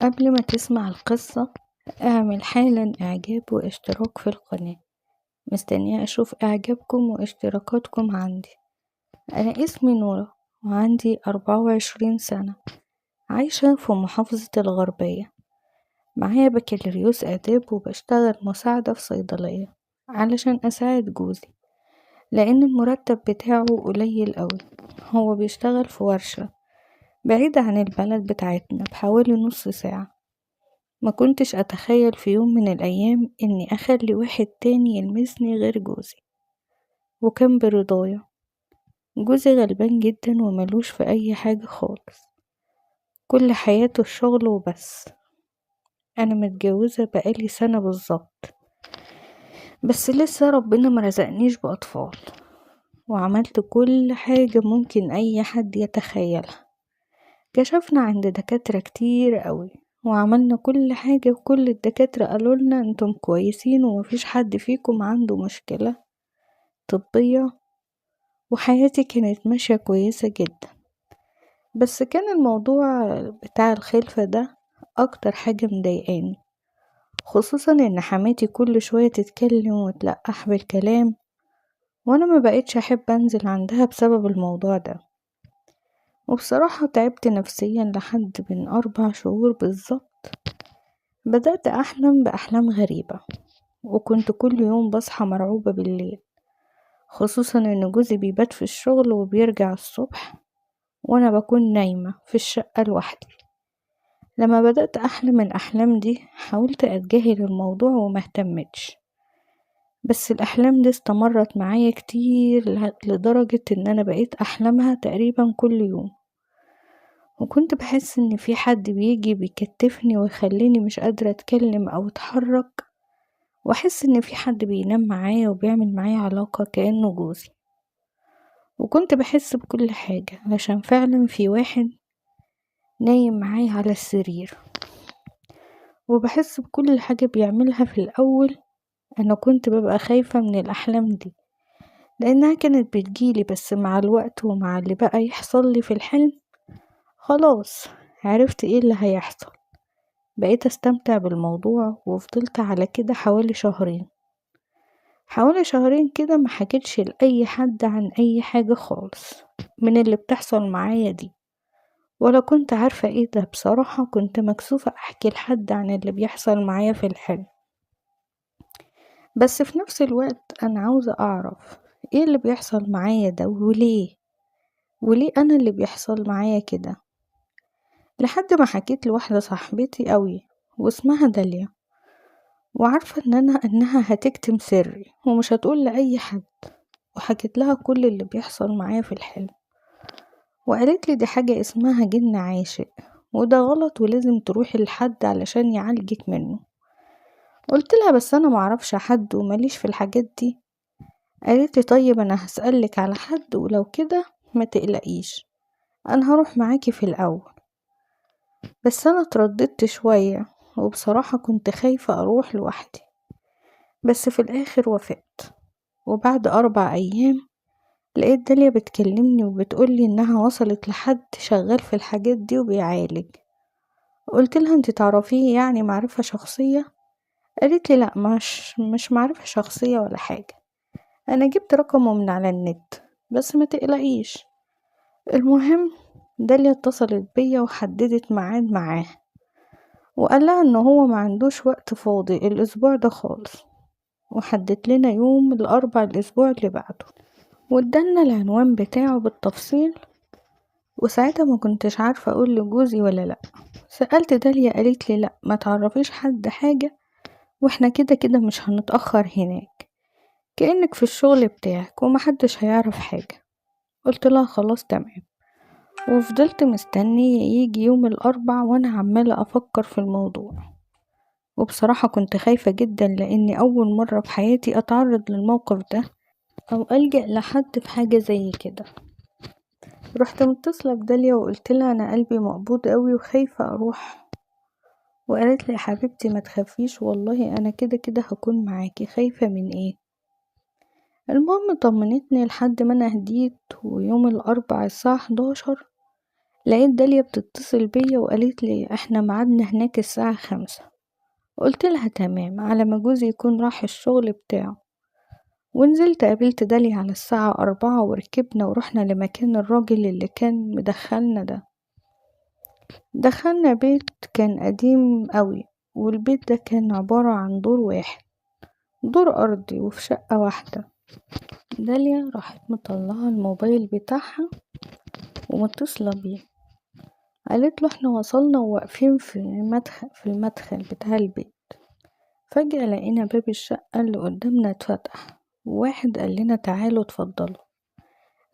قبل ما تسمع القصة اعمل حالا اعجاب واشتراك في القناة. مستنية اشوف اعجابكم واشتراكاتكم عندي. انا اسمي نورة وعندي 24 سنة، عايشة في محافظة الغربية. معايا بكالوريوس اداب وبشتغل مساعدة في صيدلية علشان اساعد جوزي، لان المرتب بتاعه قليل قوي. هو بيشتغل في ورشة بعيدة عن البلد بتاعتنا بحوالي نص ساعة. ما كنتش أتخيل في يوم من الأيام إني أخلي واحد تاني يلمسني غير جوزي، وكان برضايا. جوزي غلبان جدا وملوش في أي حاجة خالص، كل حياته الشغل وبس. أنا متجوزة بقالي سنة بالظبط، بس لسه ربنا مرزقنيش بأطفال، وعملت كل حاجة ممكن أي حد يتخيلها. كشفنا عند دكاترة كتير قوي، وعملنا كل حاجة، وكل الدكاترة قالولنا انتم كويسين ومفيش حد فيكم عنده مشكلة طبية، وحياتي كانت ماشية كويسة جدا. بس كان الموضوع بتاع الخلفة ده اكتر حاجة مضايقاني، خصوصا ان حماتي كل شوية تتكلم وتلقح بالكلام، وانا ما بقيتش احب انزل عندها بسبب الموضوع ده. وبصراحة تعبت نفسيا لحد من 4 شهور بالظبط. بدأت أحلم بأحلام غريبة، وكنت كل يوم بصحى مرعوبة بالليل، خصوصا إن جوزي بيبات في الشغل وبيرجع الصبح، وأنا بكون نايمة في الشقة لوحدي. لما بدأت أحلم الأحلام دي حاولت أتجاهل الموضوع ومهتمتش، بس الأحلام دي استمرت معايا كتير لدرجة إن أنا بقيت أحلمها تقريبا كل يوم. وكنت بحس إن في حد بيجي بيكتفني ويخليني مش قادرة أتكلم أو أتحرك، واحس ان في حد بينام معايا وبيعمل معايا علاقة كأنه جوزي. وكنت بحس بكل حاجة علشان فعلا في واحد نايم معايا على السرير، وبحس بكل حاجة بيعملها. في الأول أنا كنت ببقى خايفة من الأحلام دي لأنها كانت بتجيلي، بس مع الوقت ومع اللي بقى يحصل لي في الحلم خلاص عرفت ايه اللي هيحصل. بقيت استمتع بالموضوع، وفضلت على كده حوالي شهرين كده ما حكيتش لأي حد عن أي حاجة خالص من اللي بتحصل معايا دي، ولا كنت عارفة ايه ده. بصراحة كنت مكسوفة أحكي لحد عن اللي بيحصل معايا في الحلم، بس في نفس الوقت أنا عاوزة أعرف ايه اللي بيحصل معايا ده وليه أنا اللي بيحصل معايا كده. لحد ما حكيت لواحدة صاحبتي قوي واسمها داليا، وعارفة إنها هتكتم سري ومش هتقول لأي حد. وحكيت لها كل اللي بيحصل معايا في الحلم، وقالت لي دي حاجة اسمها جن عاشق، وده غلط ولازم تروحي لحد علشان يعالجك منه. قلت لها بس انا معرفش حد ومليش في الحاجات دي. قالت لي طيب انا هسألك على حد، ولو كده ما تقلقيش انا هروح معاكي في الاول. بس انا اترددت شوية، وبصراحة كنت خايفة اروح لوحدي، بس في الاخر وافقت. وبعد 4 ايام لقيت داليا بتكلمني وبتقولي انها وصلت لحد شغال في الحاجات دي وبيعالج. قلت لها انت تعرفيه يعني معرفة شخصية؟ قالت لي لا، مش معرفة شخصية ولا حاجة، انا جبت رقمه من على النت، بس ما تقلقيش. المهم داليا اتصلت بيا وحددت ميعاد معاه، وقال لها ان هو ما عندوش وقت فاضي الاسبوع ده خالص، وحدد لنا يوم الاربع الاسبوع اللي بعده، وادالنا العنوان بتاعه بالتفصيل. وساعتها ما كنتش عارفة اقول لجوزي ولا لا. سألت داليا، قالت لي لا ما تعرفيش حد حاجة، واحنا كده كده مش هنتأخر هناك، كأنك في الشغل بتاعك ومحدش هيعرف حاجة. قلت لها خلاص تمام. وفضلت مستنية يجي يوم الأربع وانا عمالة افكر في الموضوع. وبصراحة كنت خايفة جدا لاني اول مرة في حياتي اتعرض للموقف ده او ألجأ لحد في حاجة زي كده. رحت متصلة بداليا وقلت لها انا قلبي مقبوض قوي وخايفة اروح. وقالت لي يا حبيبتي ما تخافيش، والله انا كده كده هكون معاكي، خايفة من ايه؟ المهم طمنتني لحد ما انا هديت. ويوم الاربع الساعة 11 لقيت داليا بتتصل بيا وقالت لي احنا ميعادنا هناك الساعة 5. قلت لها تمام على ما جوزي يكون راح الشغل بتاعه. ونزلت قابلت داليا على الساعة 4 وركبنا ورحنا لمكان الراجل اللي كان مدخلنا ده. دخلنا بيت كان قديم قوي، والبيت ده كان عبارة عن دور واحد، دور أرضي وفي شقة واحدة. داليا راحت مطلعة الموبايل بتاعها ومتصلة بيه، قالت له احنا وصلنا وواقفين في المدخل بتاع البيت. فجأة لقينا باب الشقة اللي قدامنا اتفتح، وواحد قال لنا تعالوا اتفضلوا.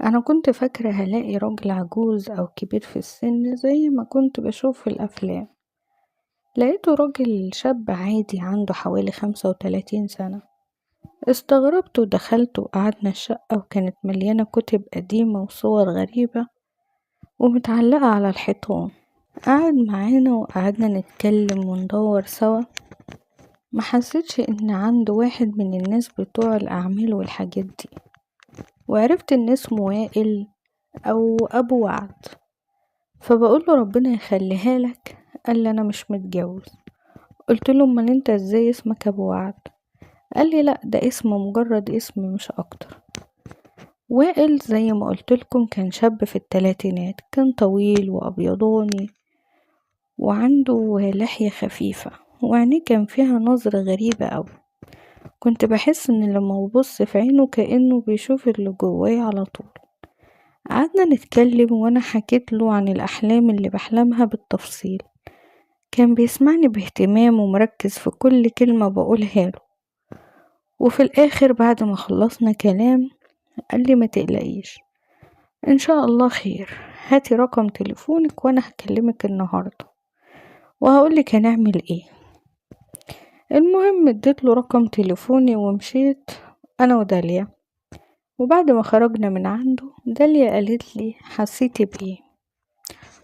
انا كنت فاكرة هلاقي راجل عجوز او كبير في السن زي ما كنت بشوف في الافلام، لقيته راجل شاب عادي عنده حوالي 35 سنة. استغربت ودخلت وقعدنا الشقة، وكانت مليانة كتب قديمة وصور غريبة ومتعلقة على الحيطان. قعد معانا وقعدنا نتكلم وندور سوا. ما حسيتش ان عنده واحد من الناس بتوع الاعمال والحاجات دي، وعرفت ان اسمه وائل او ابو وعد. فبقول له ربنا يخليها لك. قال لي انا مش متجوز. قلت له امال انت ازاي اسمك ابو وعد؟ قال لي لا ده اسم مجرد اسم مش اكتر. وائل زي ما قلت لكم كان شاب في الثلاثينات، كان طويل وابيضاني وعنده لحية خفيفة، وعينيه كان فيها نظرة غريبة أوي. كنت بحس ان لما ببص في عينه كأنه بيشوف اللي جواي على طول. قعدنا نتكلم وانا حكيت له عن الاحلام اللي بحلمها بالتفصيل. كان بيسمعني باهتمام ومركز في كل كلمة بقولها له. وفي الاخر بعد ما خلصنا كلام قال لي ما تقلقيش، ان شاء الله خير، هاتي رقم تليفونك وانا هكلمك النهاردة وهقولك هنعمل ايه. المهم اديت له رقم تليفوني ومشيت انا وداليا. وبعد ما خرجنا من عنده داليا قالت لي حسيتي بايه؟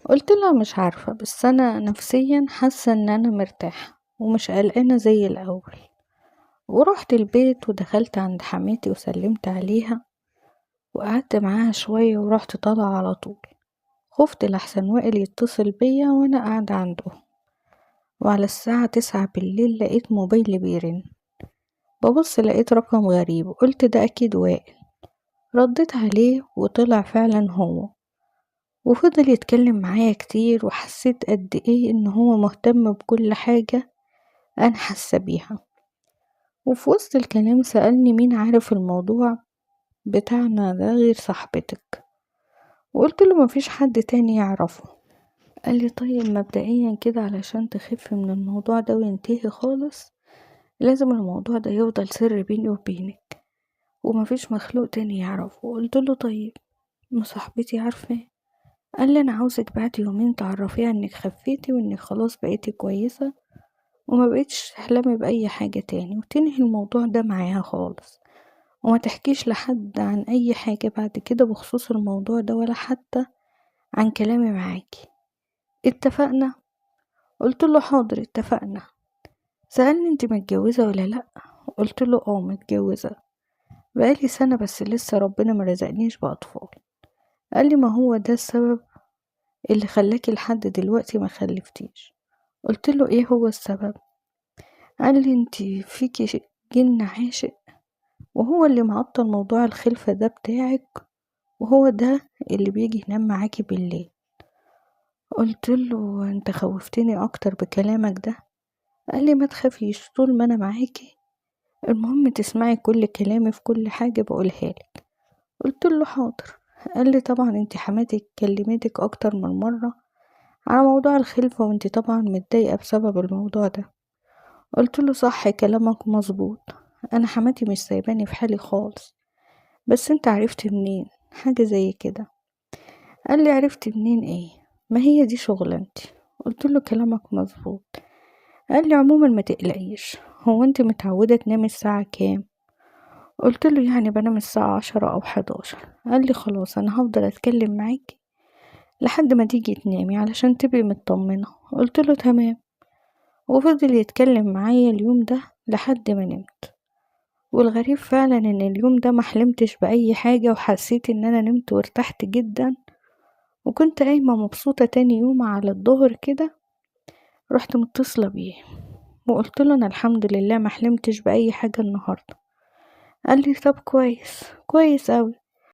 قلت لها مش عارفة، بس انا نفسيا حاسة ان انا مرتاحة ومش قلقانة زي الاول. ورحت البيت ودخلت عند حماتي وسلمت عليها وقعدت معاها شوية ورحت طالعة على طول. خفت لحسن وائل يتصل بيا وانا قاعدة عنده. وعلى الساعة 9 بالليل لقيت موبايلي بيرن. ببص لقيت رقم غريب، قلت ده اكيد وائل. رديت عليه وطلع فعلا هو، وفضل يتكلم معايا كتير، وحسيت قد ايه ان هو مهتم بكل حاجة انا حاسة بيها. وفي وسط الكلام سألني مين عارف الموضوع بتاعنا ده غير صاحبتك؟ وقلت له مفيش حد تاني يعرفه. قال لي طيب مبدئيا كده علشان تخف من الموضوع ده وينتهي خالص لازم الموضوع ده يفضل سر بيني وبينك ومفيش مخلوق تاني يعرفه. قلت له طيب ما صاحبتي عارفة؟ قال لي انا عاوزك بعد يومين تعرفيها انك خفيتي وانك خلاص بقيتي كويسة وما بقيتش تحلمي بأي حاجة تاني، وتنهي الموضوع ده معاها خالص، وما تحكيش لحد عن اي حاجة بعد كده بخصوص الموضوع ده ولا حتى عن كلامي معاكي. اتفقنا؟ قلت له حاضر اتفقنا. سألني انت متجوزة ولا لا؟ قلت له اه متجوزة، بقالي سنة بس لسه ربنا مرزقنيش بأطفال. قال لي ما هو ده السبب اللي خلاكي لحد دلوقتي ما خلفتيش. قلت له ايه هو السبب؟ قال لي انتي فيكي جن عاشق، وهو اللي معطل موضوع الخلفة ده بتاعك، وهو ده اللي بيجي ينام معاكي بالليل. قلت له انت خوفتني اكتر بكلامك ده. قال لي ما تخافيش طول ما انا معاكي، المهم تسمعي كل كلامي في كل حاجة بقولها لك. قلت له حاضر. قال لي طبعا انتي حماتك كلمتك اكتر من مرة على موضوع الخلفة وانتي طبعا متضايقة بسبب الموضوع ده. قلت له صح كلامك مظبوط، انا حماتي مش سايباني في حالي خالص، بس انت عرفت منين حاجة زي كده؟ قال لي عرفت منين ايه، ما هي دي شغلانتي. قلت له كلامك مظبوط. قال لي عموما ما تقلقيش، هو انت متعودة تنامي الساعة كام؟ قلت له يعني بنام الساعة 10 او 11. قال لي خلاص انا هفضل اتكلم معاكي لحد ما تيجي تنامي علشان تبقي مطمنة. قلت له تمام. وفضل يتكلم معايا اليوم ده لحد ما نمت. والغريب فعلا ان اليوم ده ما حلمتش بأي حاجة، وحسيت ان انا نمت وارتحت جدا وكنت قايمة مبسوطة تاني يوم على الظهر كده، رحت متصلة بيه وقلت له أنا الحمد لله ما حلمتش بأي حاجة النهاردة. قال لي طب كويس كويس أوي.